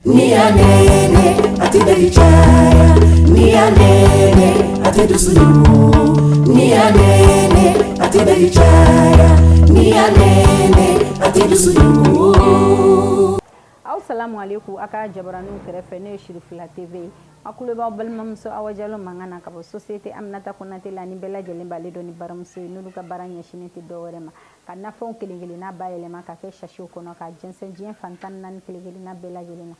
Nianene atiberichaya, nianene atidusulu, nianene atiberichaya, nianene atidusulu. Assalamu alaikum aka jabaranu kerefe ne Shirifula TV akulu ba balmamso awajalo mangana kabo société Aminata Konate la ni bela jelen bale doni baramso nulu ka baranya shiniti doorema kana fon kelingeli na bayelema ka ke shashu kono ka jensen jien fantan nan kelingeli na bela jelena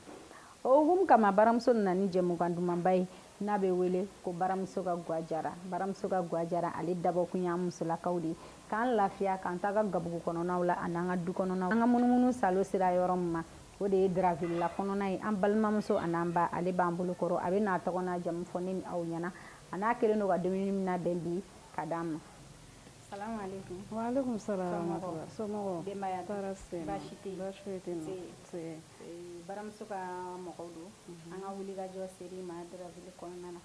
ogum kama baramso nani jemu ganduma bay na be wele ko baramso ga gwajara ali dabo kunya musula kawdi kan lafiya kan taga gabugu kono nawla ananga du kono na anga munumunu salo sira yoromma o de draville la kɔnɔna ye an balimamuso an'an ba ale b'an bolo kɔrɔ a bɛ n'a tɔgɔ n'a jamu fɔ ne ni aw ɲɛna a n'a kelen don ka dumuni mina bɛn bi ka d'an ma. Salamu alaikum. Wa alaikum salam. Somɔgɔw. Denbaya tɔɔrɔ tɛ yen. baasi tɛ yen. Baasi foyi tɛ yen. Baramuso ka mɔgɔw don an ka wulikajɔ seri ma draville kɔnɔna na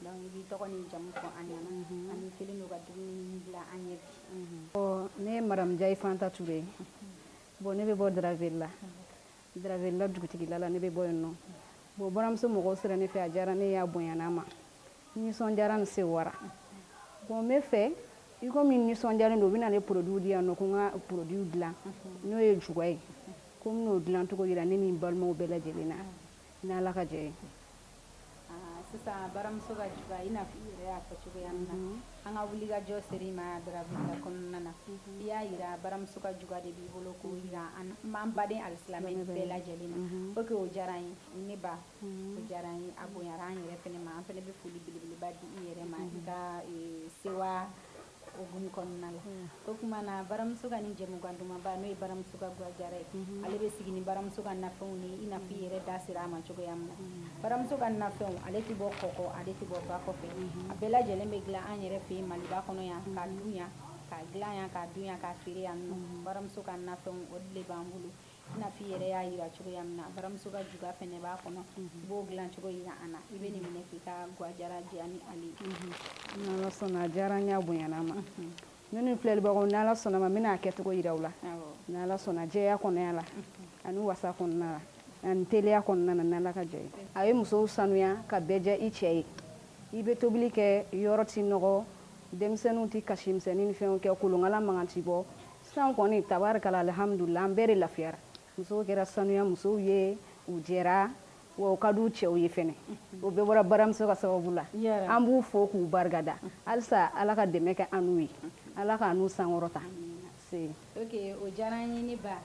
donc i b'i tɔgɔ ni jamu fɔ an ɲɛna ani kelen don ka dumuni bila an ɲɛ bi. Ne ye Madame Jayi Fanta Ture ye. Bon ne bɛ bɔ draville la. Draville la dugutigila la ne bɛ bɔ yen nɔ. Bon baramuso mɔgɔw sera ne fɛ a diyara ne y'a bonyana ma. Nisɔndiyara n se wara. Bon n bɛ fɛ i komi nisɔndiyalen don u bɛ na ne produit di yan nɔ ko n ka produit dilan n'o ye juga ye ko n bɛn'o dilan cogo yira ne ni n balimaw bɛɛ lajɛlen na ni Ala ka jɛ ye. Sisan baramuso ka juga i n'a fɔ i yɛrɛ y'a fɔ cogoya min na an ka wulikajɔ seri ma draville la kɔnɔna na i y'a yira baramuso ka juga de b'i bolo k'o yira an baden alisilamɛ bɛɛ lajɛlen na o que o diyara n ye ne ba o diyara n ye a bonyara an yɛrɛ fɛnɛ ma an fɛnɛ bɛ foli belebeleba di i yɛrɛ ma i ka sewa ogun kɔnɔna la o kuma na baramuso ka ni jɛmukan dumanba n'o ye baramuso ka gwajara ye ale bɛ sigi ni baramuso ka nafɛnw ni i n'a fɔ i yɛrɛ da sera a ma cogoya min na baramuso ka nafɛnw ale tɛ bɔ kɔkɔ ale tɛ bɔ ba kɔfɛ a bɛɛ lajɛlen bɛ dilan an yɛrɛ fɛ yen Maliba kɔnɔ yan k'a dun yan k'a dilan yan k'a dun yan k'a feere yan nɔ baramuso ka nafɛnw o de b'an bolo i n'a fɔ i yɛrɛ y'a yira cogoya min na baramuso ka juga fɛnɛ b'a kɔnɔ i b'o dilan cogo yira an na i bɛ nin minɛ k'i ka gwajara diya ni ale ye. N'Ala sɔnna a diyara n ye a bonyana ma. Ne ni filɛlibagaw n'Ala sɔnna ma n bɛna a kɛcogo yira u la. N'Ala sɔnna jɛya kɔnɔya la ani wasa kɔnɔna la ani teliya kɔnɔna na n'Ala ka jɛ ye. A ye musow sanuya ka bɛɛ diya i cɛ ye. I bɛ tobili kɛ yɔrɔ ti nɔgɔ denmisɛnninw ti kasi misɛnnin ni fɛnw kɛ kolonkala mankan ti bɔ sisan kɔni tabarikala alhamdulila an bɛɛ de lafiyara musow kɛra sanuya musow ye u jɛra wa u ka d'u cɛw ye fɛnɛ o bɛɛ bɔra baramuso ka sababu la an b'u fo k'u barikada halisa Ala ka dɛmɛ kɛ an n'u ye Ala ka n'u sankɔrɔta. Ok o diyara n ye ne ba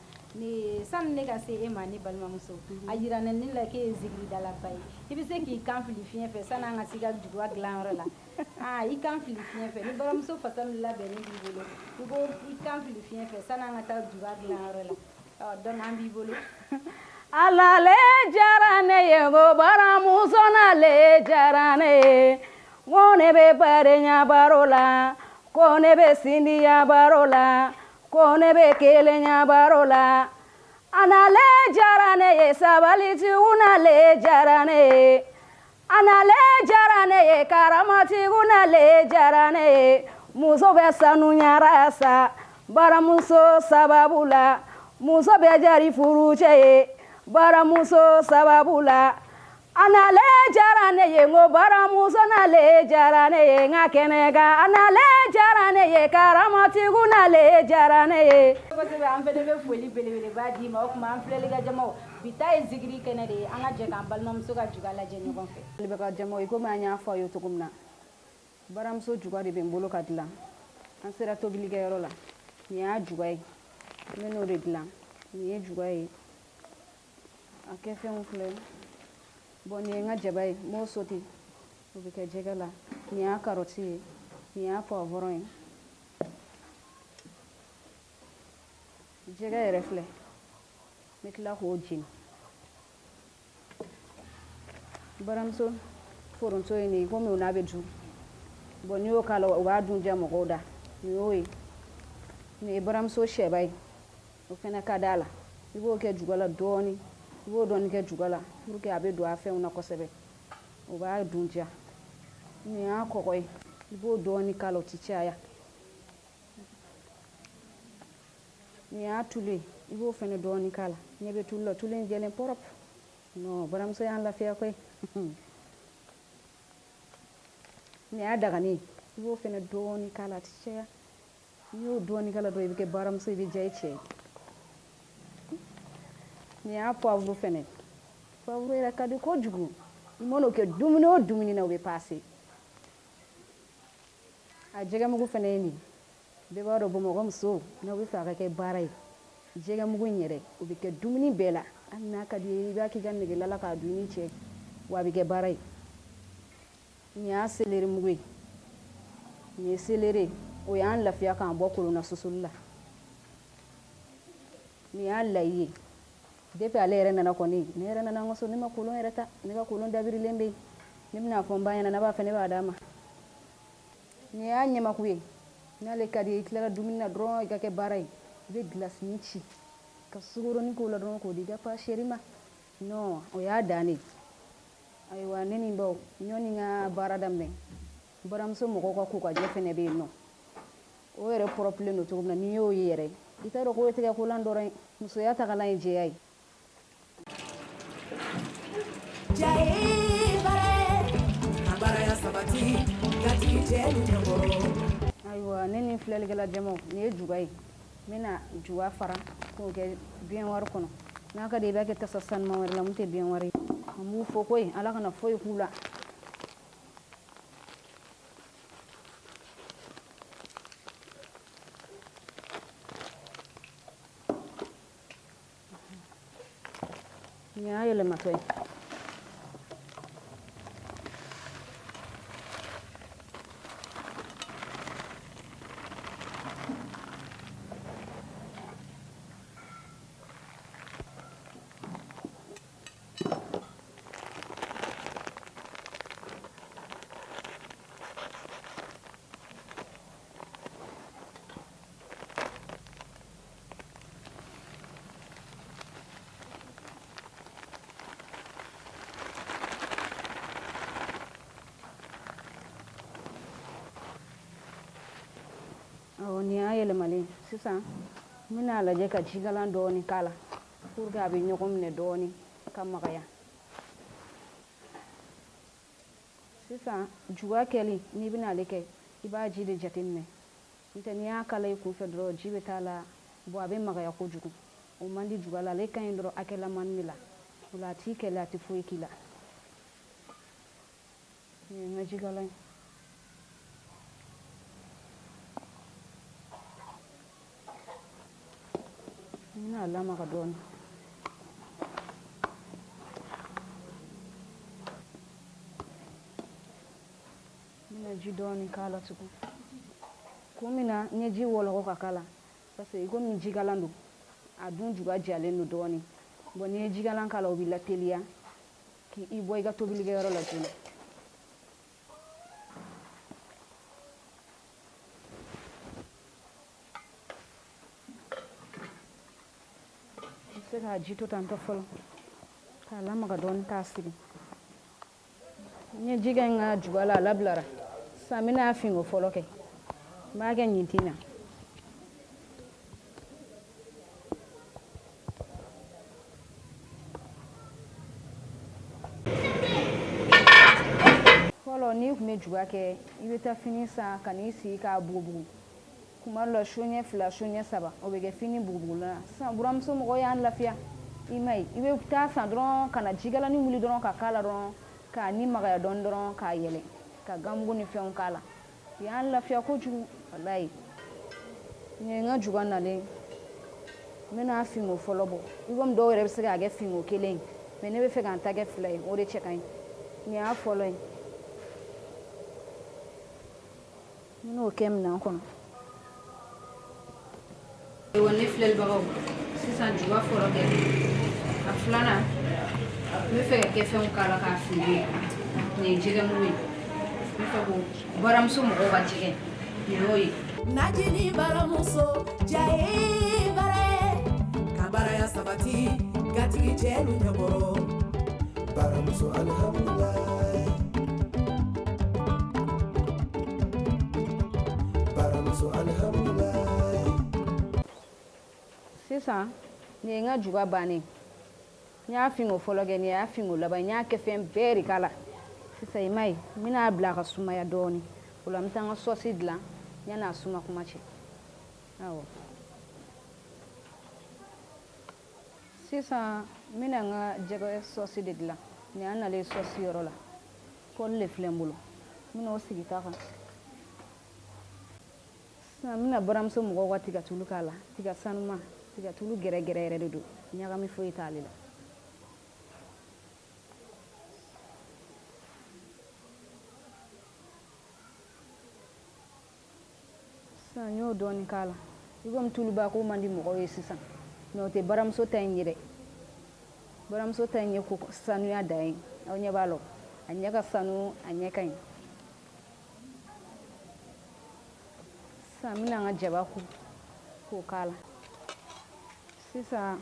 sani ne ka se e ma ne balimamuso a yira ne la k'e ye zikiridalaba ye i bɛ se k'i kan fili fiɲɛ fɛ sani an ka se ka juga dilanyɔrɔ la i kan fili fiɲɛ fɛ ni baramuso fasa min labɛnnen b'i bolo i ko i kan fili fiɲɛ fɛ sani an ka taa juga dilanyɔrɔ la donc an b'i bolo. Alale diyara ne ye ko baramuso n'ale diyara ne ye ko ne bɛ badenya baro la ko ne bɛ sindiya baro la ko ne bɛ kelenya baro la a n'ale diyara ne ye sabalitigiw n'ale diyara ne ye a n'ale diyara ne ye karamatigiw n'ale diyara ne ye muso bɛ sanuyara sa baramuso sababu la muso bɛ jari furu cɛ ye baramuso sababu la a n'ale diyara ne ye ngo baramuso n'ale diyara ne ye nka kɛnɛ kan a n'ale diyara ne ye karamatigiw n'ale diyara ne ye. Kosɛbɛ an fɛnɛ bɛ foli belebeleba d'i ma o tuma an filɛlikɛjamaw bi ta ye zikiri kɛnɛ de ye an ka jɛ k'an balimamuso ka juga lajɛ ɲɔgɔn fɛ. Filɛlikɛjamaw komi an y'a fɔ aw ye cogo min na baramuso juga de bɛ n bolo ka dilan an sera tobilikɛyɔrɔ la nin y'a juga ye n bɛ n'o de dilan nin ye juga ye a kɛfɛnw filɛ bon nin ye n ka jaba ye n b'o sauté o bɛ kɛ jɛgɛ la nin y'a karɔti ye nin y'a poivron ye jɛgɛ yɛrɛ filɛ n bɛ tila k'o jeni baramuso foronto ye nin ye komi o n'a bɛ dun bon n'i y'o k'a la o b'a dun diya mɔgɔw da nin y'o ye nin ye baramuso sɛba ye o fɛnɛ ka d'a la i b'o kɛ juga la dɔɔni i b'o dɔɔni kɛ juga la pour que a bɛ don a fɛnw na kosɛbɛ o b'a dun diya nin y'a kɔgɔ ye i b'o dɔɔni k'a la o ti caya nin y'a tulu ye i b'o fɛnɛ dɔɔni k'a la ɲɛ bɛ tulu la tulu in jɛlen pɔrɔp no baramuso y'an lafiya koyi ni y'a dagani i b'o fɛnɛ dɔɔni k'a la a ti caya n'i y'o dɔɔni k'a la dɔrɔn i bɛ kɛ baramuso i bɛ diya i cɛ ye ni y'a poivre fɛnɛ poivre yɛrɛ ka di kojugu i man'o kɛ dumuni o dumuni na o bɛ paase a jɛgɛmugu fɛnɛ ye nin bɛɛ b'a dɔn bamakɔ musow n'aw bɛ fɛ a ka kɛ baara ye jɛgɛmugu in yɛrɛ o bɛ kɛ dumuni bɛɛ la hali n'a ka di ye i b'a k'i ka negelala k'a dun i ni cɛ wa a bɛ kɛ baara ye nin y'a seleri mugu ye nin ye seleri o y'an lafiya k'an bɔ kolonna susuli la nin y'a layi ye depuis ale yɛrɛ nana kɔni ne yɛrɛ nana an ka so ne ma kolon yɛrɛ ta ne ka kolon dabirilen bɛ yen ne bɛna fɔ n ba ɲɛna ne b'a fɛ ne b'a d'a ma nin y'a ɲɛmaku ye n'ale ka di ye i tilara dumuni na dɔrɔn i ka kɛ baara ye i bɛ gilasini ci ka sukoronin k'o la dɔrɔn k'o di i ka pa chéri ma non o y'a dannen ayiwa ne ni n baw ɲɔni ka baara daminɛ baramuso mɔgɔw ka ko ka jɛ fɛnɛ bɛ yen nɔ o yɛrɛ pɔrɔpilen don cogo min na n'i y'o ye yɛrɛ i t'a dɔn k'o ye tɛgɛkolan dɔrɔn ye musoya tagalan ye jɛya ye ayiwa ne ni filɛlikɛla jɛmaw nin ye juga ye n bɛna juga fara k'o kɛ biɲɛwari kɔnɔ n'a ka di i b'a kɛ tasa sanuman wɛrɛ la mun tɛ biɲɛwari ye an b'u fɔ koyi ala kana foyi k'u la nin y'a yɛlɛmatɔ ye nin y'a yɛlɛmalen sisan n bɛna lajɛ ka jigalan dɔɔni k'a la pour que a bɛ ɲɔgɔn minɛ dɔɔni ka magaya sisan juga kɛli n'i bɛna ale kɛ i b'a ji de jateminɛ n'o tɛ n'i y'a kala i kun fɛ dɔrɔn ji bɛ t'a la bon a bɛ magaya kojugu o man di juga la ale ka ɲi dɔrɔn hakɛlamani de la o la a t'i kɛlɛ a tɛ foyi k'i la nin ye n ka jigalan ye n bɛna lamaga dɔɔni n bɛna ji dɔɔni k'a la tugun kun min na n ye ji wɔlɔkɔ ka k'a la parce que komi jigalan don a dun juga jalen don dɔɔni bon n'i ye jigalan k'a la o b'i lateliya k'i bɔ i ka tobilikɛyɔrɔ la joona se k'a ji to tantɔ fɔlɔ k'a lamaga dɔɔni k'a sigi n ye ji kɛ n ka juga la a labilara sisan n bɛna finko fɔlɔ kɛ n b'a kɛ ɲintin na fɔlɔ n'i tun bɛ juga kɛ i bɛ taa fini san ka n'i sigi k'a bugubugu kuma dɔ la su ɲɛ fila su ɲɛ saba o bɛ kɛ fini bugubugulan na sisan buramuso mɔgɔw y'an lafiya i ma ye i bɛ taa san dɔrɔn ka na jigalani wuli dɔrɔn ka k'a la dɔrɔn k'a ni magaya dɔɔni dɔrɔn k'a yɛlɛ ka gamugu ni fɛnw k'a la u y'an lafiya kojugu walayi nin ye n ka juga nalen n bɛna finko fɔlɔ bɔ i komi dɔw yɛrɛ bɛ se k'a kɛ finko kelen ye mais ne bɛ fɛ k'an ta kɛ fila ye o de cɛ ka ɲi nin y'a fɔlɔ ye n bɛn'o kɛ minɛn kɔnɔ ayiwa ne filɛlibagaw sisan juga fɔlɔ kɛ a filanan n bɛ fɛ ka kɛ fɛnw k'a la k'a fili nin ye jɛgɛmugu ye n bɛ fɛ ko baramuso mɔgɔw ka jɛgɛ nin y'o ye Najini baramuso jaye bare kabaraya sabati gatigi jelu nyaboro baramuso alhamdulillah baramuso alhamdulillah sisan nin ye n ka juga bannen n y'a fin o fɔlɔ kɛ ni y'a fin o laban n y'a kɛ fɛn bɛɛ de k'a la sisan i ma ye n bɛna bila ka sumaya dɔɔni o la n bɛ taa n ka sɔsi dilan yan'a suma kuma cɛ awɔ sisan n bɛna n ka jɛgɛ sɔsi de dilan nin y'an nalen sɔsi yɔrɔ la kɔli de filɛ n bolo n bɛna o sigi ta kan sisan n bɛna baramuso mɔgɔw ka tigatulu k'a la tiga sanuma tigatulu gɛrɛgɛrɛ yɛrɛ de don ɲagami foyi t'ale la sisan n y'o dɔɔni k'a la i komi tuluba ko man di mɔgɔw ye sisan mɛ o tɛ baramuso ta in ye dɛ baramuso ta in ye ko sanuya dan ye aw ɲɛ b'a la a ɲɛ ka sanu a ɲɛ ka ɲi sisan n bɛna n ka jaba ko k'o k'a la sisan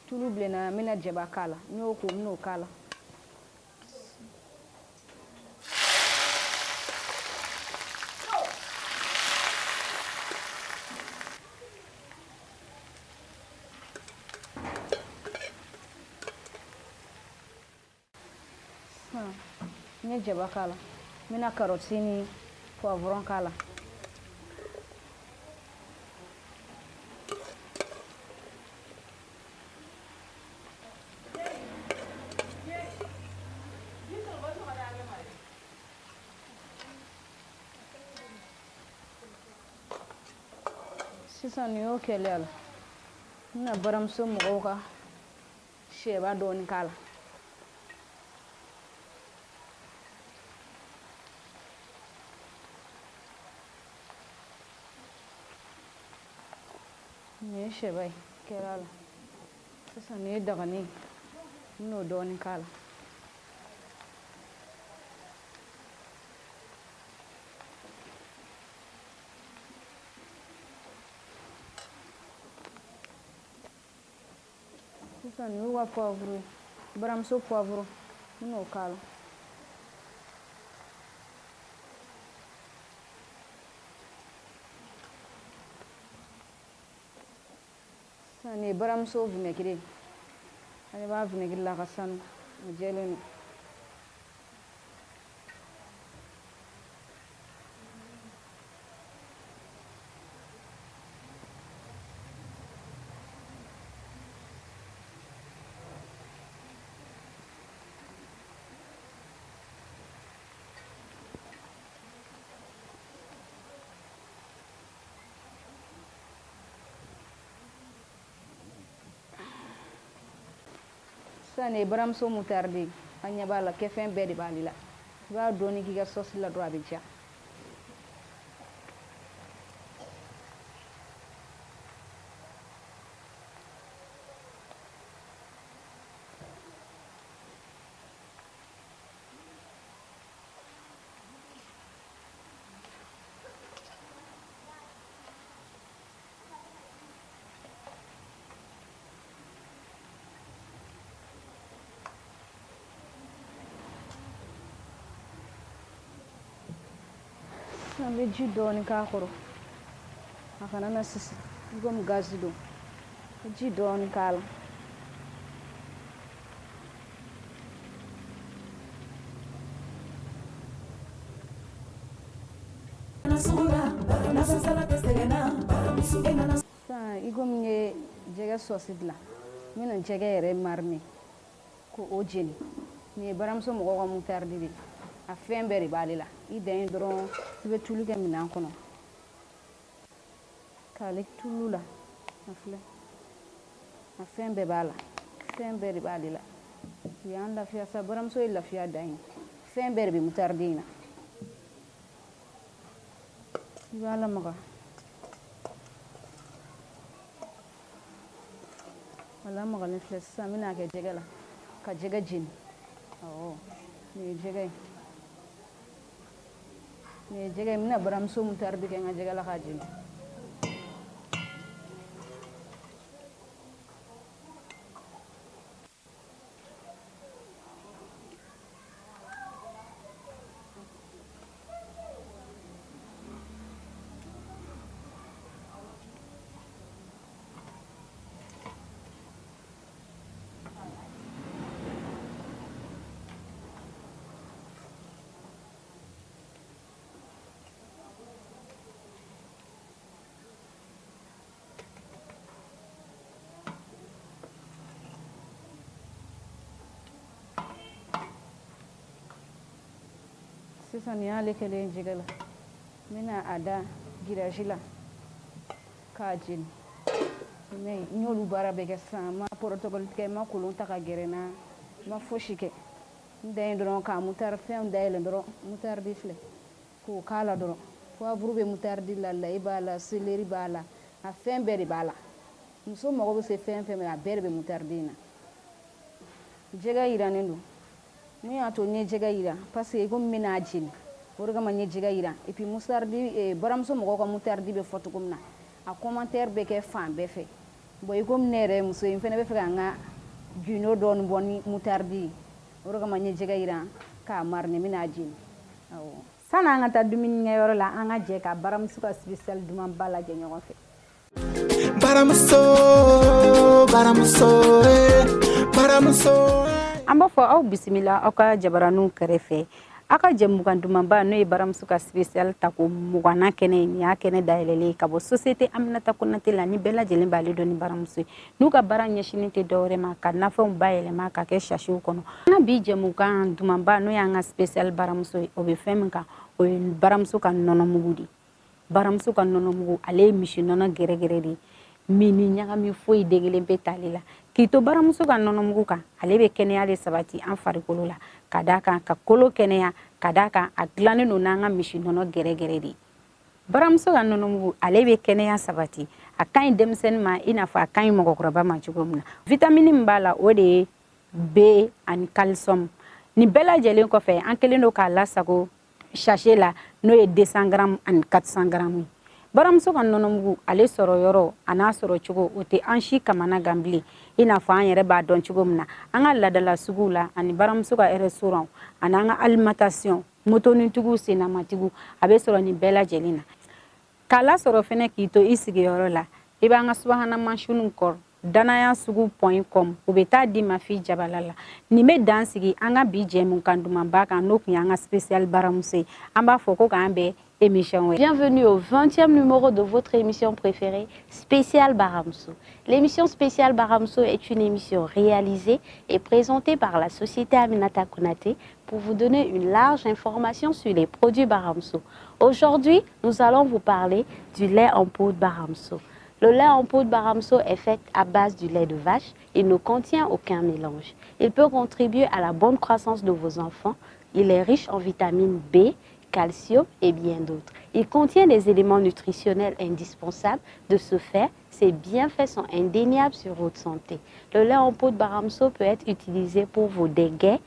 tulu bilenna n bɛna jaba k'a la n y'o ko n bɛn'o k'a la n ye jaba k'a la n bɛna karɔti ni puwavuron k'a la sisan nin y'o kɛlen a la n bɛna baramuso mɔgɔw ka sɛba dɔɔni k'a la nin ye sɛba ye kɛra a la sisan nin ye dagani n bɛn'o dɔɔni k'a la sisan nin y'u ka puwavuro ye baramuso puwavuro n bɛn'o k'a la sisan nin ye baramuso vinɛgiri ye ale b'a vinɛgiri la a ka sanu o jɛlen don sisan nin ye baramuso mutarde ye a ɲɛ b'a la kɛfɛn bɛɛ de b'ale la i b'a dɔɔni k'i ka sɔsi la dɔrɔn a bɛ ja sisan n bɛ ji dɔɔni k'a kɔrɔ a kana na sisi i komi gazi don n bɛ ji dɔɔni k'a la sisan i komi n ye jɛgɛ sɔsi dilan n bɛna jɛgɛ yɛrɛ marine k'o jeni nin ye baramuso mɔgɔw ka mutarde de ye a fɛn bɛɛ de b'ale la i dan ye dɔrɔn i bɛ tulu kɛ minɛn kɔnɔ k'ale tulu la a filɛ a fɛn bɛɛ b'a la fɛn bɛɛ de b'ale la u y'an lafiya sa baramuso ye lafiya dan ye fɛn bɛɛ de bɛ mutarde in na i b'a lamaga a lamagalen filɛ sisan n bɛna kɛ jɛgɛ la ka jɛgɛ jeni awɔ nin ye jɛgɛ ye nin ye jɛgɛ ye n bɛna baramuso mutarde kɛ n ka jɛgɛ la k'a jeni sisan ni y'ale kɛlen jɛgɛ la n bɛna a da giraji la k'a jeni mais n y'olu baara bɛɛ kɛ sisan n ma protocole kɛ n ma kolon ta ka gɛrɛ n na n ma fosi kɛ n dan ye dɔrɔn ka mutari fɛnw dayɛlɛn dɔrɔn mutaridi filɛ k'o k'a la dɔrɔn poivre bɛ mutaridi la layi b'a la seleri b'a la a fɛn bɛɛ de b'a la muso mago bɛ se fɛn fɛn ma a bɛɛ de bɛ mutaridi in na jɛgɛ jirannen don mun y'a to n ye jɛgɛ jira parce que komi n bɛna jeni o de kama n ye jɛgɛ jira et puis mutaridi baramuso mɔgɔw ka mutaridi bɛ fɔ cogo min na a commentaire bɛ kɛ fan bɛɛ fɛ bon i komi ne yɛrɛ ye muso ye n fana bɛ fɛ ka n ka gundo dɔɔni bɔ ni mutaridi ye o de kama n ye jɛgɛ jira k'a mariner n bɛna jeni awɔ. Sanni an ka taa dumunikɛyɔrɔ la an ka jɛ ka baramuso ka spécial dumanba lajɛ ɲɔgɔn fɛ. Baramuso. An b'a fɔ aw bisimila aw ka jabaraninw kɛrɛfɛ. Aw ka jɛmukan dumanba n'o ye baramuso ka spécial ta ko mugana kɛnɛ ye nin y'a kɛnɛ dayɛlɛlen ka bɔ société Aminata Konate la ni bɛɛ lajɛlen b'ale dɔn ni baramuso ye n'u ka baara ɲɛsinen tɛ dɔwɛrɛ ma ka nafɛnw bayɛlɛma ka kɛ sasiw kɔnɔ. An ka bi jɛmukan dumanba n'o y'an ka spécial baramuso ye o bɛ fɛn min kan o ye baramuso ka nɔnɔmugu de ye. Baramuso ka nɔnɔmugu ale ye misi nɔnɔ gɛrɛgɛrɛ de ye min ni ɲagami foyi degelen bɛ t'ale la k'i to baramuso ka nɔnɔmugu kan ale bɛ kɛnɛya de sabati an farikolo la ka d'a kan ka kolo kɛnɛya ka d'a kan a dilannen don n'an ka misi nɔnɔ gɛrɛgɛrɛ de ye. Baramuso ka nɔnɔmugu ale bɛ kɛnɛya sabati a ka ɲi denmisɛnnin ma i n'a fɔ a ka ɲi mɔgɔkɔrɔba ma cogo min na vitamine min b'a la o de ye B ani calcium nin bɛɛ lajɛlen kɔfɛ an kɛlen don k'a lasago sachet la n'o ye 200 grammes ani 400 grammes ye. Baramuso ka nɔnɔmugu ale sɔrɔ yɔrɔ a n'a sɔrɔ cogo o tɛ an si kamana gan bilen i n'a fɔ an yɛrɛ b'a dɔn cogo min na an ka ladala suguw la ani baramuso ka restaurant ani an ka alimentation motonitigiw sennamatigiw a bɛ sɔrɔ nin bɛɛ lajɛlen na k'a lasɔrɔ fɛnɛ k'i to i sigiyɔrɔ la i b'an ka subahana mansinw kɔrɔ danayasugu.com u bɛ taa di ma f'i jabala la nin bɛ dan sigi an ka bi jɛmukan dumanba kan n'o tun y'an ka spécial baramuso ye an b'a fɔ ko k'an bɛn émission. Bienvenue au 20e numéro de votre émission préférée, Spécial Baramso. L'émission Spécial Baramso est une émission réalisée et présentée par la société Aminata Konate pour vous donner une large information sur les produits Baramso. Aujourd'hui, nous allons vous parler du lait en poudre Baramso. Le lait en poudre Baramso est fait à base du lait de vache. Il ne contient aucun mélange. Il peut contribuer à la bonne croissance de vos enfants. Il est riche en vitamine B, calcium et bien d'autres. Il contient des éléments nutritionnels indispensables. De ce fait, ses bienfaits sont indéniables sur votre santé. Le lait en poudre Baramso peut être utilisé pour vos déguets,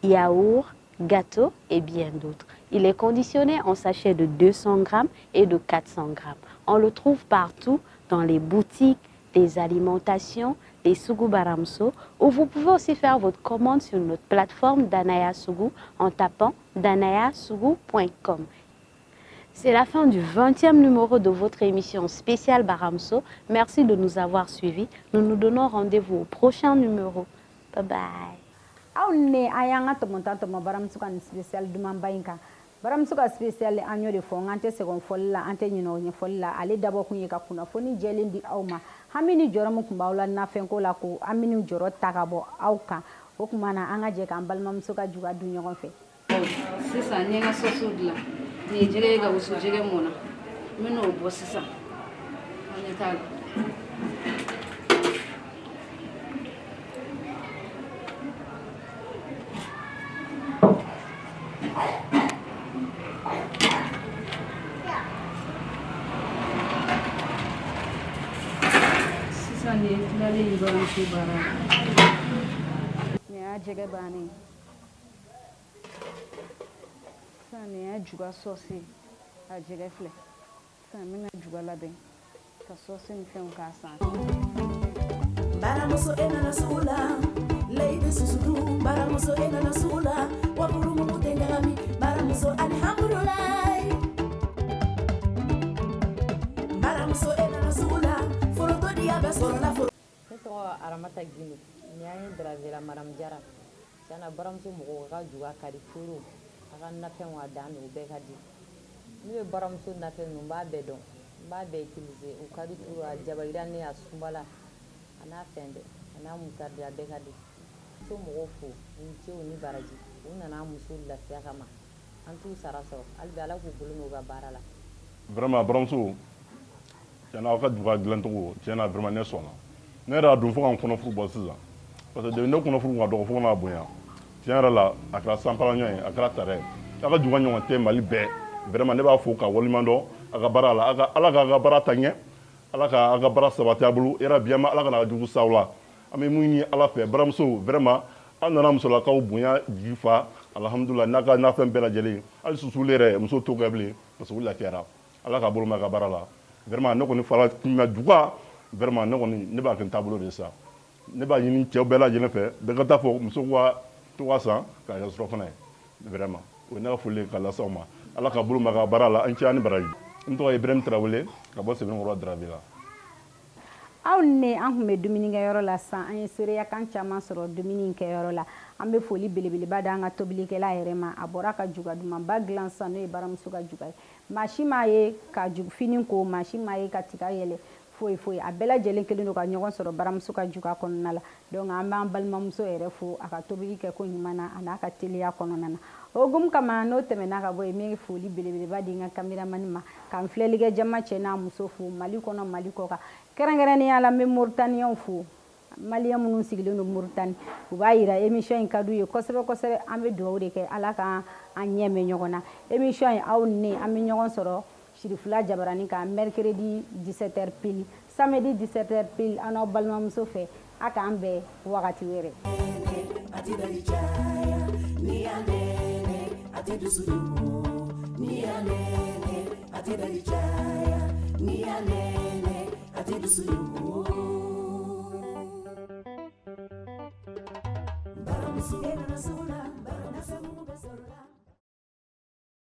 yaourts, gâteaux et bien d'autres. Il est conditionné en sachets de 200 grammes et de 400 grammes. On le trouve partout dans les boutiques, les alimentations, les Sougou Baramso, où vous pouvez aussi faire votre commande sur notre plateforme Danaya Sougou en tapant danayasugu.com. C'est la fin du 20e numéro de votre émission spéciale Baramso. Merci de nous avoir suivis. Nous nous donnons rendez-vous au prochain numéro. Bye bye. aw ne a y'an ka tɔmɔ baramuso ka nin spécial dumanba in kan baramuso ka spécial an y'o de fɔ n tɛ segin fɔli la an tɛ ɲinɛ o ɲɛfɔli la ale dabɔ kun ye ka kunnafoni jɛlen di aw ma hami ni jɔrɔ min tun b'aw la nafɛnko la ko an bɛ jɔrɔ ta ka bɔ aw kan o tuma na an ka jɛ k'an balimamuso ka juga dun ɲɔgɔn fɛ. sisan n ye n ka sɔsiw dilan nin ye jɛgɛ ye ka wusu jɛgɛ mɔna n bɛ n'o bɔ sisan an ɲɛ t'a la. sisan nin ye tilalen ye baramuso baara nin y'a jɛgɛ bannen ye sisan nin y'a juga sɔsi a jɛgɛ filɛ sisan n bɛna juga labɛn ka sɔsi ni fɛnw k'a sanfɛ. Baramuso enana sula, lady susudu. Baramuso enana sula, wapuru mumute nyami. Baramuso alhamdulillah. Baramuso enana sula, foroto dia besora foro. Itu aramata gini, nyanyi Brazil maram jara. Sana baramuso mɔgɔw ka juga kari furu, a ka nafɛnw a dan don u bɛɛ ka di. N'u ye baramuso nafɛn ninnu n b'a bɛɛ dɔn, n b'a bɛɛ utiliser u ka di turu a jabajiranen a sunbala. A n'a fɛn bɛɛ a n'a mutardi a bɛɛ ka di muso mɔgɔw fo ni cɛw ni baraji u nana muso lafiya kama an t'u sara sɔrɔ hali bi ala k'u bolo mɛn u ka baara la. vraiment baramuso tiɲɛna aw ka duga dilancogo tiɲɛna vraiment ne sɔnna ne yɛrɛ y'a dun fo ka n kɔnɔ furu bɔ sisan parce que depuis ne kɔnɔ furu ka dɔgɔ fo ka n'a bonya tiɲɛ yɛrɛ la a kɛra sanparaɲɔgɔn ye a kɛra tara ye a ka juga ɲɔgɔn tɛ mali bɛɛ vraiment ne b'a fo ka waliɲuman dɔn a ka baara la ala k'a ka baara ta ɲɛ ala k'a ka baara sabati a bolo yɛrɛ biyama ala kana jugu sa la an bɛ mun ɲini ala fɛ baramuso vraiment an nana musolakaw bonya jigi fa alhamdulillah n'a ka nafɛn bɛɛ lajɛlen hali susuli yɛrɛ muso t'o kɛ bilen parce que u lafiyara ala ka bolo mɛn a ka baara la vraiment ne kɔni fara kunna juga vraiment ne kɔni ne b'a kɛ n taabolo de sa ne b'a ɲini cɛw bɛɛ lajɛlen fɛ bɛɛ ka taa fɔ muso ka to ka san k'a kɛ surɔfana ye vraiment o ye ne ka foli ka lase aw ma ala ka bolo mɛn a ka baara la an cɛ ani baraji n tɔgɔ ye Ibrahim Tarawele ka bɔ Sɛbɛnkɔrɔ Darabi la. aw ne an kun bɛ dumunikɛyɔrɔ la sisan an ye seereyakan caman sɔrɔ dumuni kɛyɔrɔ la an bɛ foli belebeleba da an ka tobilikɛla yɛrɛ ma a bɔra ka juga dumanba dilan sisan n'o ye baramuso ka juga ye maa si m'a ye ka fini ko maa si m'a ye ka tiga yɛlɛ foyi foyi a bɛɛ lajɛlen kelen don ka ɲɔgɔn sɔrɔ baramuso ka juga kɔnɔna la donc an b'an balimamuso yɛrɛ fo a ka tobili kɛ ko ɲuman na a n'a ka teliya kɔnɔna na o hukumu kama n'o tɛmɛna ka bɔ yen n bɛ foli belebeleba di n ka kameramani ma ka n filɛlikɛ jama cɛ n'a muso fo mali kɔnɔ mali kɔ kan kɛrɛnkɛrɛnnenya la n bɛ moritaniɲɛw fo maliyɛn minnu sigilen don moritani u b'a yira émission in ka d'u ye kosɛbɛ kosɛbɛ an bɛ dugawu de kɛ ala ka an ɲɛ mɛn ɲɔgɔn na émission in aw ni ne an bɛ ɲɔgɔn sɔrɔ Sirifula Jabarani kan mercredi 17h pile samedi 17h pile an n'aw balimamuso fɛ a k'an bɛn wagati wɛrɛ. Baramuso,